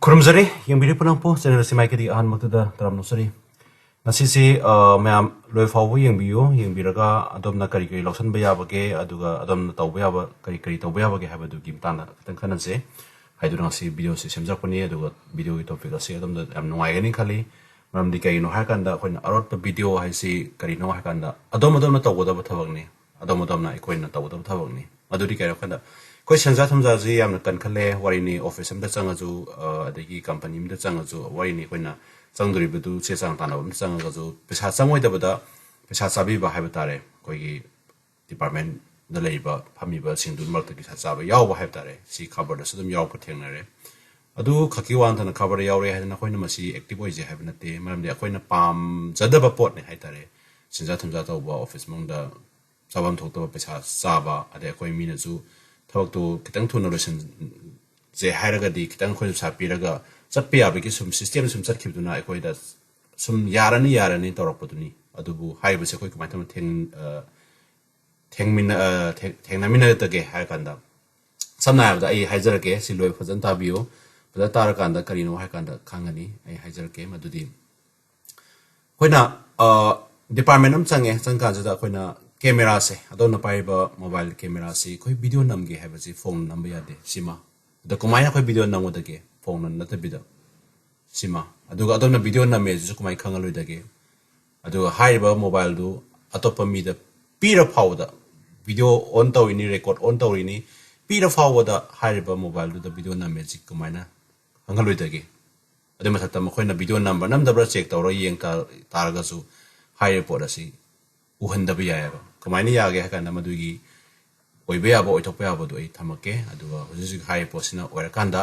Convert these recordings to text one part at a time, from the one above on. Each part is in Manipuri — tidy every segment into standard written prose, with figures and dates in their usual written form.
Kurumzari, yang biri punangpo, channel si Mike di ahan magtada taram nusari. Nasisi mayam loy fawo yang biyo, yang biraga adomna kari kari lausan baya bage, aduga adomna tau baya ba kari kari tau baya bage haba du gimtana katang kanan se. Haidu nasi video si semjak pani aduga video itu topik si adomna am nuai gani kali. Maram di kai no hakanda koin Arotpa video hai si kari no hakanda adomna tau boda batawag ni. Adomna ikoin na tau boda batawag ni. Adu di kai hakanda. Koi senja thamjari amna kan khale warini office amda changaju adagi company amda changaju warini koina changduri bedu che chang tana amda changaju pesa changoi da bada pesa chabi ba haiba tare koi gi department da leiba phami ba singdun marta gi chaba yaw ba haib tare si cover da sudum yaw pa thengnare adu khaki wan thana cover yaw re hadana koina masi active oi je haib na te maram de koina pam jada ba pot ne hai tare senja thamja ta ba office mongda sabam thok to pesa chaba ade koi mina ju thok to kitang thuna lotion je hairaga di kitang khoi sa piraga chappi abiki sum system sum chat khibduna ekoi da sum yarani torok poduni adubu haiba se koi kamai tham thengna mina tage hai kanda samna da ai haijar ke siloi phajan ta biyo pada tar kanda karino hai kanda khangani ai haijar ke madudi koina department am change changka jada koina camera se adon pai ba mobile camera se koi video namge have ji phone number ya de sima da kumai koi video namu da ke phone na ta bida sima aduga adon na video na me ju kumai khangaloi da ke aduga hai ba mobile du atopa mi da pira phawda video on taw ini record on taw ini pira phawda hai ba mobile du da video na me ji kumai na khangaloi da ke adu ma thata ma khoi na video number nam da bra check taw ro yeng ta targa su hai po da si uhanda ba ya ba kamaini ya ge hakanda madugi oibe ya ba oitok ya ba do ai thamake aduga hojisi hai posina oira kanda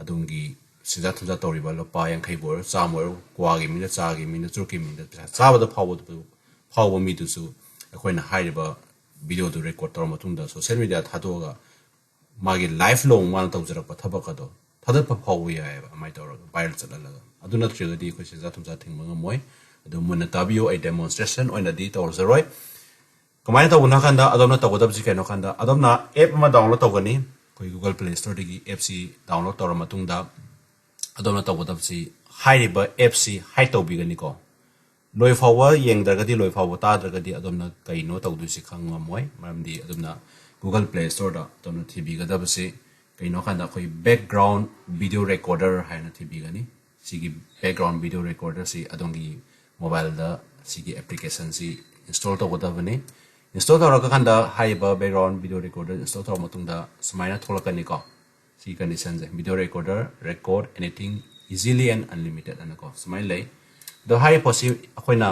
adungi sinja thamja tori ba lopa yang khai bor chamor kwa gi mina cha gi mina churki mina cha ba da phawo mi du su akoina hai ba video du record tor matung da social media thado ga magi lifelong man taw jarak pa thabaka do thada pa phawo ya ba mai tor viral chalala aduna trigger di ko sinja thamja thing manga moi adu mun tabio ai demonstration oina di tor zaroi kamai ta una kanda adomna ta godab ji keno kanda adomna app ma download to gani koi Google Play Store digi app si download tor matung da adomna ta godab si hai ba app si hai to bi gani ko loi fawa yeng da gadi loi fawa ta da gadi adomna kai no to du si khang moi maram di adomna Google Play Store da adomna tv ga da si kai no kanda koi background video recorder hai na tv gani sigi background video recorder si adongi mobile da sigi application si install to godab ni install to ra kanda hai ba background video recorder install to matung da samaina tholakani ko si condition je video recorder record anything easily and unlimited anako samai lei do hai posi akoina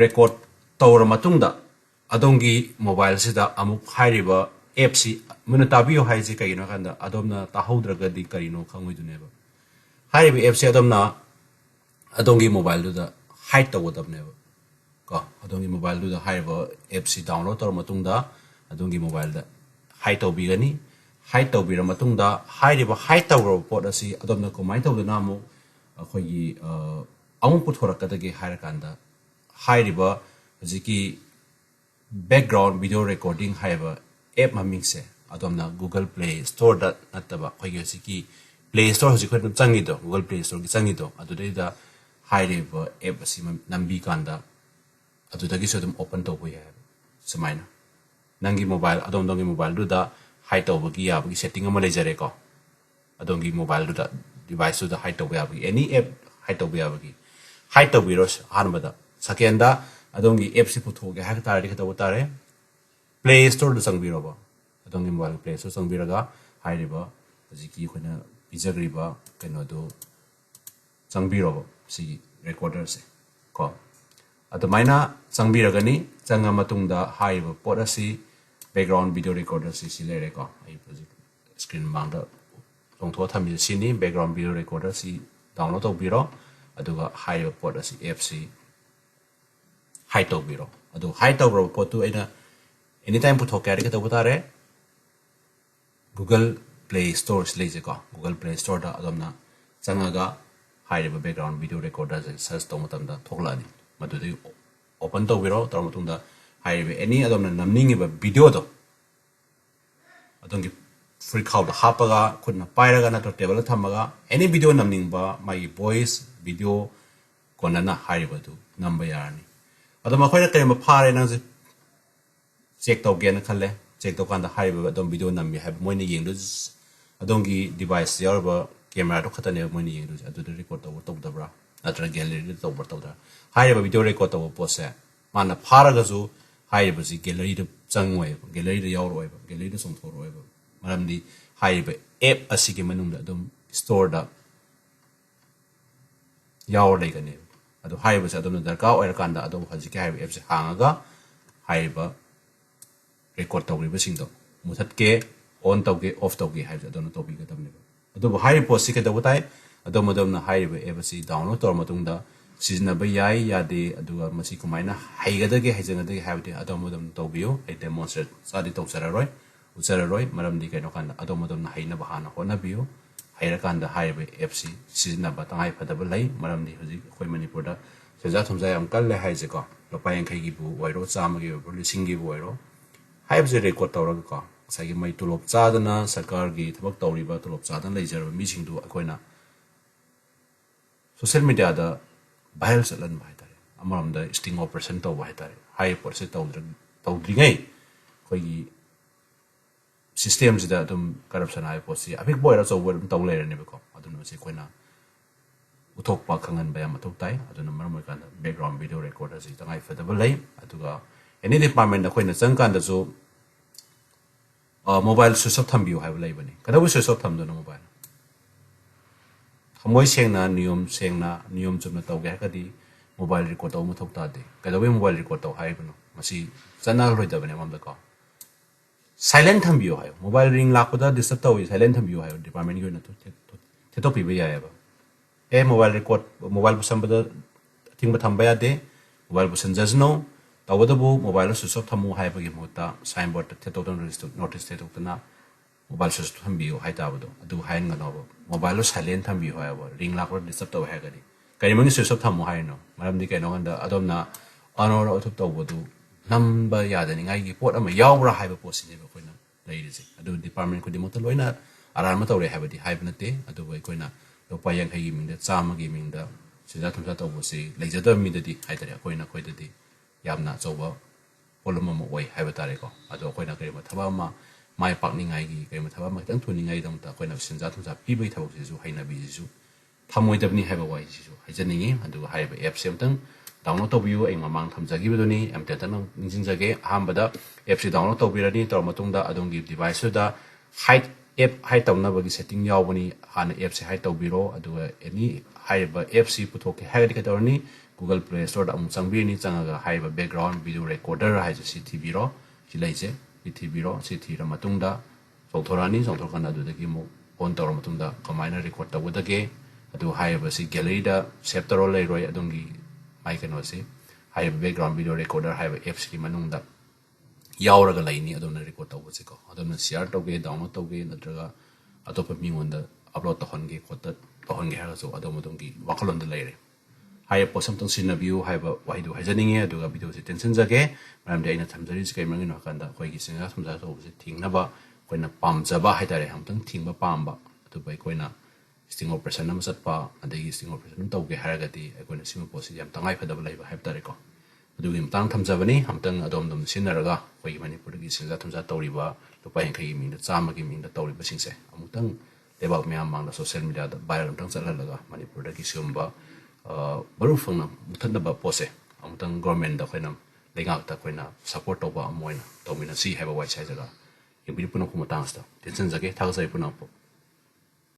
record tawra matung da adongi mobile si da amuk hai riba app si muna tabiyo hai ji kai no kanda adomna tahodra ga di kai no khangoi du ne ba hai riba app si adomna adongi mobile du da hai to godab ne ba ko adongi mobile du da hai ba app si download tor matung da adongi mobile da hai to bi gani hai to bi ra matung da hai riba hai to ro pot asi adomna ko mai to na mu khoi gi aung puthora ka da ge hai kan da hai riba jiki background video recording hai ba app ma ming se adomna Google Play Store da nataba khoi gi jiki Play Store ji khoi changi do Google Play Store gi changi do adu dei da hai riba app asi nambi kan da adu dagi so dum open to ya samaina nangi mobile adongi mobile du da hai to bagi ya bagi setting ama lejare ko adongi mobile du da device du da hai to ya bagi any app hai to ya bagi hai to virus hanba da second da adongi app si putho ge ha ta ri ka to tare Play Store du sangbiro ba adongi mobile Play Store sangbiraga hai ri ba jiki khona pijagri ba keno do sangbiro ba si recorder se ko adomaina changbiragani changa matungda hai ba pot asi background video recorder si silere ko ai project screen mangda longtho thami sini background video recorder si download to biro aduga hai ba pot asi app si hai to biro adu hai to ro pot tu aina anytime put hokari ka to butare Google Play Store leje ko Google Play Store da adomna changa ga hai ba background video recorder search to matam da thoklani madudi open to biro tor matung da hai any adom na namning ba video do adongi free crowd hapaga khutna pairaga na to table thamaga any video namningba my voice video konana hariba du number yarni adom akoina kayma phare nang check tawge na khalle check to kanda hariba adom video nammi have moini yengdu adongi device yaoraба camera to khatane moini yengdu adu record to dabra atra gallery to da hariba video record to pose mana pharaga su hariba si gallery to changwai gallery to yaoroi gallery to songthoroi maramdi hariba app asigi manungda adom store da yaor legane adu hariba sa adom darka oira kanda adom hajiki hariba app se hangaga hariba record tawriba singdo muthatke on tawge off tawge hariba adom topic ga tamne adu hariba post ke daw tai adom na hariba app si download tor matungda sijinaba yai yade aduga masi kumaina haigadage haijangadage habde adom tawbiyo ai demonstrate sadi tawsararoi utsararoi maramdi kaino kanda adom na haina bahana honabiyo haira kanda haiba fc sijinaba tangai phadaba lai maramdi hoji khoi manipur da seja thumja yam kalle haije ko lopayen khai gi bu wairo chama gi bu lising gi bu wairo haib je record tawra ko sagi mai tulop chadana sarkar gi thabak tawriba tulop chadana leijar mi sing du akoina social media da viral salan bai tare amaram da sting operation to bai tare hai por se tawdri ngai khoi gi system da dum corruption ai posi apik boy ra so wor taw le ne ko adun se koina uthok pa khangan ba ma thok tai adun maram kan background video recorder si tangai fadable lai aduga any department da koina chang kan da so mobile switch off thambiu hai lai bani kada bu switch off tham do na mobile khamoi sengna niyom chumna taw ga ka di mobile record taw ma thok ta de kada bu mobile record taw hai bano masi channel roi da bani mam da ko silent thambiyo hayo mobile ring lakpada disturb tawi silent thambiyo hayo department gi na to theto pibe ya ba mobile record mobile bu sambada thingba thamba ya de mobile bu sanjasno tawada bu mobile switch off thamu hai bagi mota signboard theto don notice theto na mobile switch off thambiyo hai ta bado adu hai ngano mobile silent thambiyo hayo ring lakpada disturb tawi ha gadi kari mangi switch off thamu hai no maram di kai no handa adomna anora uthup tawbodu number yadani ngai gi pot ama yawra haiba posine ba koina leirisi adu department ko dimota loina aranba tawre habadi haiba nate adu bai koina lopa yang khai gi mingda chama gi mingda sida thumsa tawbosi leijada mi dadi haitare koina koidadi yamna chawba polum ma oi haiba tare ko adu koina kai ma thaba ma mai pakni ngai gi kai ma thaba ma tang thuni ngai dam ta koina sinja thumsa pibai thawok jisu haina bi jisu thamoi dabni haiba wai jisu haijaningi adu haiba app semtang download to view ai mamang thamjagi bedoni amte tan ninjinjage ahambada app si download to birani tor matungda adongi device da height app height tawna bagi setting yawbani hana app si height tawbiro aduga any haiba app si puthok haigadi kadorni google play store da amchangbi ni changaga haiba background video recorder haije si tbiro hilaise tbiro si thira matungda songthorani songthorkana adudagi mo on tor matungda kamaina record tawdage adu haiba si gallery da save toro leiroi adongi mai kano se hai background video recorder hai apps ki manung da yaoraga laini adona record taw se ko adona share taw ge download taw ge natraga atopa mi wonda upload to honge khota to honge ha so adom gi wakhallonda laire hai posam tong sinna view hai ba waidu hajaninge aduga video se tension jage maram de ina thamjari se kai mangin hakanda khoi gi singa thamja so se thingna ba koina pamjaba hai tare hamtang thingba pamba atu bai koina sting operation nam satpa adagi sting operation taw ge haragati akoina sima posi yam tangai phadaba laiba haib tare ko adugi mtang thamjabani hamtang adom sinaraga koi manipur gi sinja thamja tawriba lupa yang khai mingda chama gi mingda tawriba singse amutang leibak meeyamgidamakta social media da viral amtang chalalaga manipur da gi sumba baru phangna muthanna ba pose amutang government da khoina leingakta khoina support toba amoina tawmina si haiba wai sai jaga yebiri puno khumutang sta tension jage thagasai puno